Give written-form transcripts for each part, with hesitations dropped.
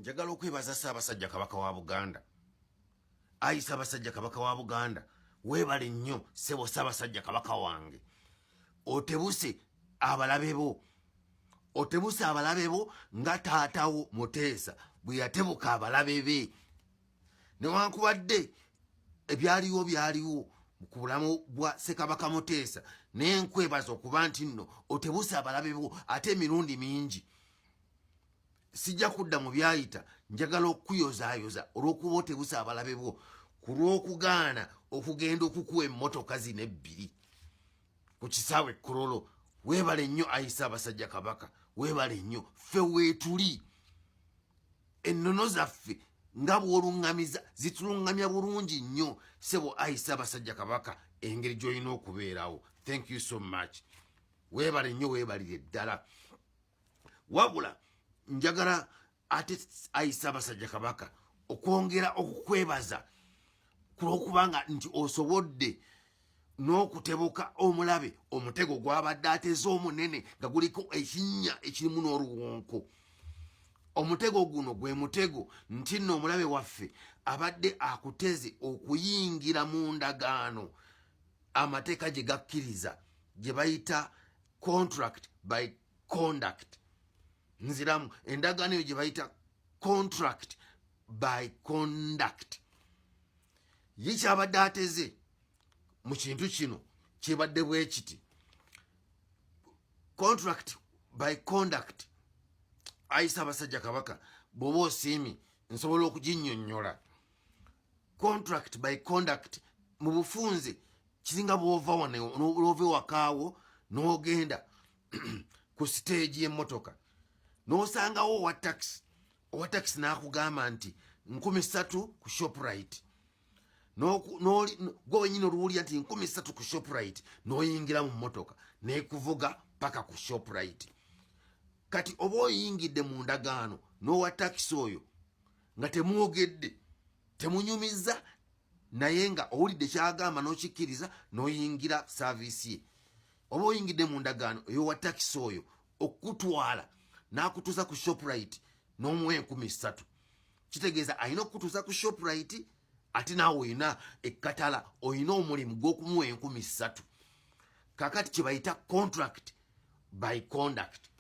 njagala okwebaza Ssaabasajja Kabaka wa Buganda. Ayi Ssaabasajja Kabaka wa Buganda, weebale nnyo ssebo Ssaabasajja Kabaka wange. Otebuse abalabe bo. Otebuse abalabe bo nga taatawo Muteesa bwe yatebuka abalabe be. Newankubadde ebyaliwo byaliwo ku bulamu bwa Ssekabaka Muteesa, naye nkwebaza okuba nti nno otebuse abalabe bo ate emirundi mingi. Sijja kudda mu byayita, njagala okuyozaayoza olw'okuba otebuse abalabe bo ku lw'okugaana okugenda okukuwa emmotoka zino ebbiri ku kisaawe Kololo. Weebale nnyo Ayi Ssaabasajja Kabaka, weebale nnyo. Ffe weetuli ennono zaffe nga bw'oluŋŋamiza zituluŋŋamya bulungi nnyo ssebo Ayi Ssaabasajja Kabaka, engeri gy'olina okubeerawo. Thank you so much. Weebale nnyo, weebalire ddala. Wabula njagala ate Ayi Ssaabasajja Kabaka okwongera okukwebaza ku lw'okubanga nti osobodde n'okutebuka omulabe omutego gw'abadde ateze omunene nga guliko ekinnya ekirimu n'oluwonko. Omutego guno gwe mutego nti nno omulabe waffe abadde akuteze okuyingira mu ndagaano amateeka gye gakkiriza gye bayita contract by conduct. Nziramu endagaano eyo gye bayita contract by conduct. Ye kyabadde ateze mu kintu kino kibadde bwe kiti contract by conduct. Ayi Ssaabasajja Kabaka, bw'oba osiimi nsobola okuginnyonnyola. Contract by conduct mu bufunze kiringa bw'ova wano n'ova ewakaawo n'ogenda ku siteegi y'emmotoka n'osangawo owa taxi. Owa taxi n'akugamba nti 3,000 ku Shoprite. Gwe wenyini oluwulira nti 3,000 ku Shoprite, n'oyingira mu mmotoka n'ekuvuga paka ku Shoprite. Kati oba oyingidde mu ndagaano n'owa takisi oyo nga temwogedde, temunyumiza, naye nga owulidde kyagamba n'okikkiriza n'oyingira saaviisi ye. Oba oyingidde mu ndagaano ey'owa takisi oyo okutwala n'akutuusa ku Shoprite n'omuwa 3,000, kitegeeza alina okukutuusa ku Shoprite ate naawe olina ekkatala, olina omulimu gw'okumuwa 3,000. Kakati kye bayita contract by conduct.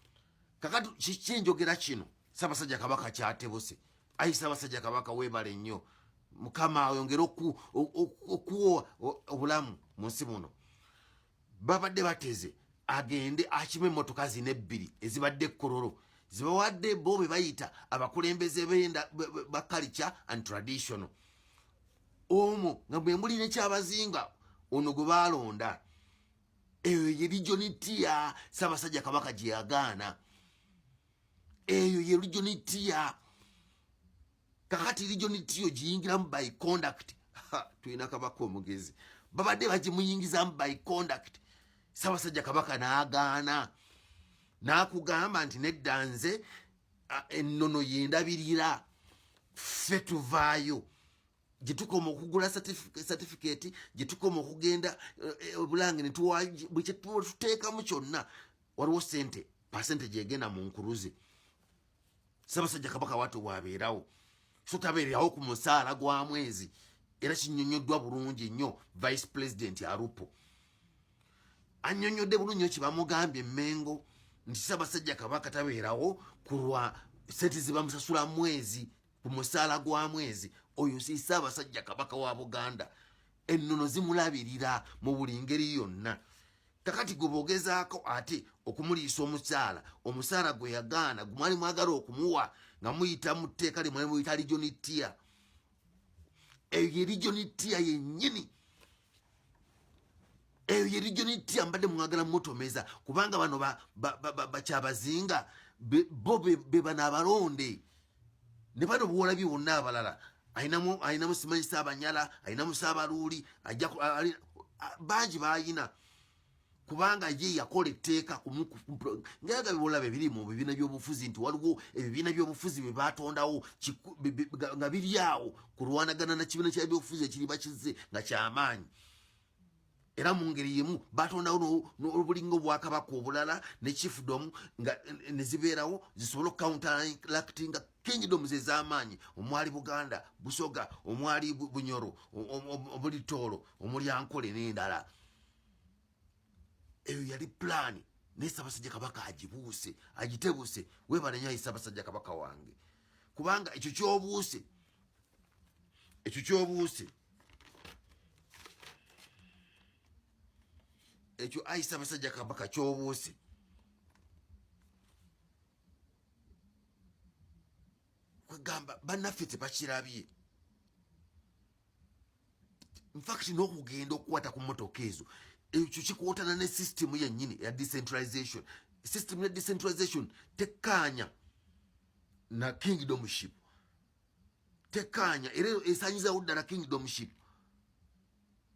Kakati kikinjogera kino Ssaabasajja Kabaka kyatebuse. Ayi Ssaabasajja Kabaka, weebale nnyo. Mukama ayongere okuwa obulamu mu nsi muno. Babadde bateze agende akime emmotoka zino ebbiri ezibadde Kololo, zibawadde bo be bayita abakulembeze ba culture and traditional. Omwo nga bwe muli nekyabazinga ono gwe baalonda. Eyo ye Region Tier Ssaabasajja Kabaka gye yagaana. Eyo ye Region Tier. Kakati Region Tier giyingiramu by conduct. Tulina Kabaka omugezi. Babadde bagimuyingizamu by conduct. Ssaabasajja Kabaka n'agaana. N'akugamba nti nedda nze ennono yendabirira. Ffe tuvaayo. Gye tukoma okugula certificate, gye tukoma okugenda obulange ne bwe kye tuteekamu kyonna waliwo ssente percentage egenda mu nkuluze. Ssaabasajja Kabaka watu bw'abeerawo so tabeerawo ku musaala gwa mwezi, era kinnyonnyoddwa bulungi nnyo Vice President Alupo. Annyonnyodde bulungi nnyo kibamugambye Mengo nti Ssaabasajja Kabaka tabeerawo ku lwa sente ze bamusasula mwezi ku musaala gwa mwezi. Oyo si Ssaabasajja Kabaka wa Buganda. Ennono zimulabirira mu buli ngeri yonna. Kakati gwe bogezaako ate okumuliisa omusaala gwe yagaana gumwali mwagala okumuwa nga muyita mu tteeka lye mwali muyita Region Tier. Eyo ye Region Tier yennyini. Eyo ye Region Tier mbadde mwagala mutomeza kubanga bano bakyabazinga bo be bano abalonde. Ne bano bwolabye bonna abalala ayinamu Simanyi Ssaabanyala, ayinamu Ssaabaluuli, bangi baayina kubanga ye yakola etteeka ngayaga bibolabe biri mu bibiina by'obufuzi nti waliwo ebibiina by'obufuzi bye batondawo nga biri awo kulwanagana na kibiina kya by'obufuzi ekiri bakize nga kyamaanyi. Era mu ngeri yemu batondawo n'obulingo bwakabaka obulala ne chiefdom nga ne zibeerawo zisobola counteracting kingdoms ez'amaanyi omwali Buganda, Busoga, omwali Bunyoro, Bulitoolo, omulyankole n'endala. Eyo yali plan naye Ssaabasajja Kabaka agibuuse, agitebuuse. Weebale nnyo Ssaabasajja Kabaka wange, kubanga ekyo ky'obuuse, ekyo Ssaabasajja Kabaka ky'obuuse, kwegamba bannaffe tebakirabye. Infact n'okugenda okukwata ku mmotoka ezo, ekyo kikwotana ne system yennyini ya decentralization. System ya decentralization tekkaanya na kingdomship, tekkaanya era esanyizawo ddala kingdomship.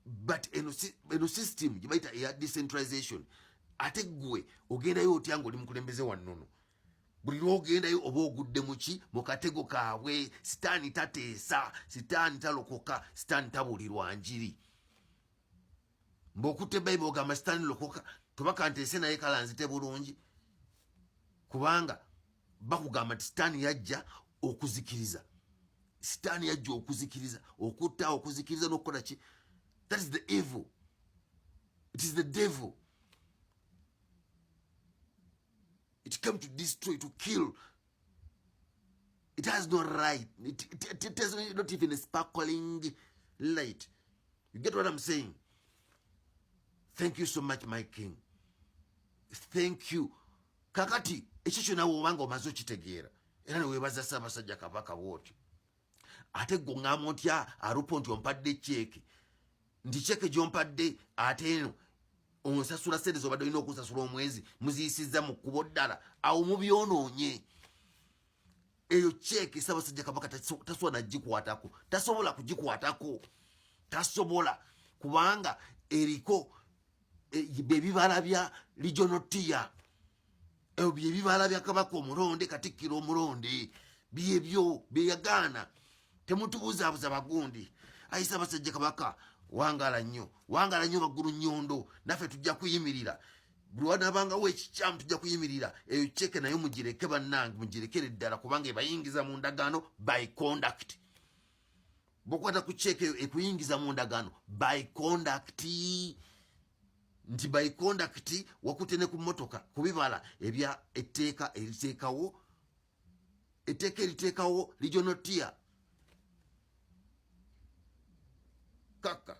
But eno system gye bayita eya decentralization, ate ggwe ogendayo otya ng'oli mukulembeze wannono. Buli lw'ogendayo oba ogudde muki mu katego kaabwe. Sitaani tateesa, sitaani talokoka, sitaani tabuulirwa njiri. Mb'okutte Bayibuli ogamba sitaani lokoka, tobaka nteese naye kala nzite bulungi, kubanga bakugamba nti sitaani yajja okuzikiriza. Sitaani yajja okuzikiriza, okutta, okuzikiriza n'okukola ki. That is the evil. It is the devil. It came to destroy, to kill. It has no right. It has not even a sparkling light. You get what I'm saying? Thank you so much, my king. Thank you. Kakati, ekyo nawe obanga omaze okitegeera, era ne weebaza Ssaabasajja Kabaka bw'otyo. Ate ggwe ng'ama otya alupo nti ompadde cheeke. Nti cheeke gy'ompadde ate eno onsasula ssente z'obadde olina okusasula omwezi, muziyisizza mu kkubo ddala, awo mubyonoonye. Eyo cheeke Ssaabasajja Kabaka tasobola nagikwatako, tasobola kugikwatako, tasobola, kubanga eriko bebibala bya regional tier. Ebyo byebibala bya Kabaka omulonde, Katikkiro omulonde, byebyo byeyagaana. Temutubuuzaabuza bagundi. Ssaabasajja Kabaka wangala nnyo Magulu Nnyondo, naffe tujja kuyimirira. Buli wanaabangawo ekikyamu tujja kuyimirira. Eyo cheeke nayo mugireke bannange, mugirekere ddala, kubanga ebayingiza mu ndagaano by conduct. Bw'okwata ku cheeke ekuyingiza mu ndagaano by conduct. Nti by conduct wakutte ne ku mmotoka, ku bibala ebya etteeka eriteekawo regional tier. Kaka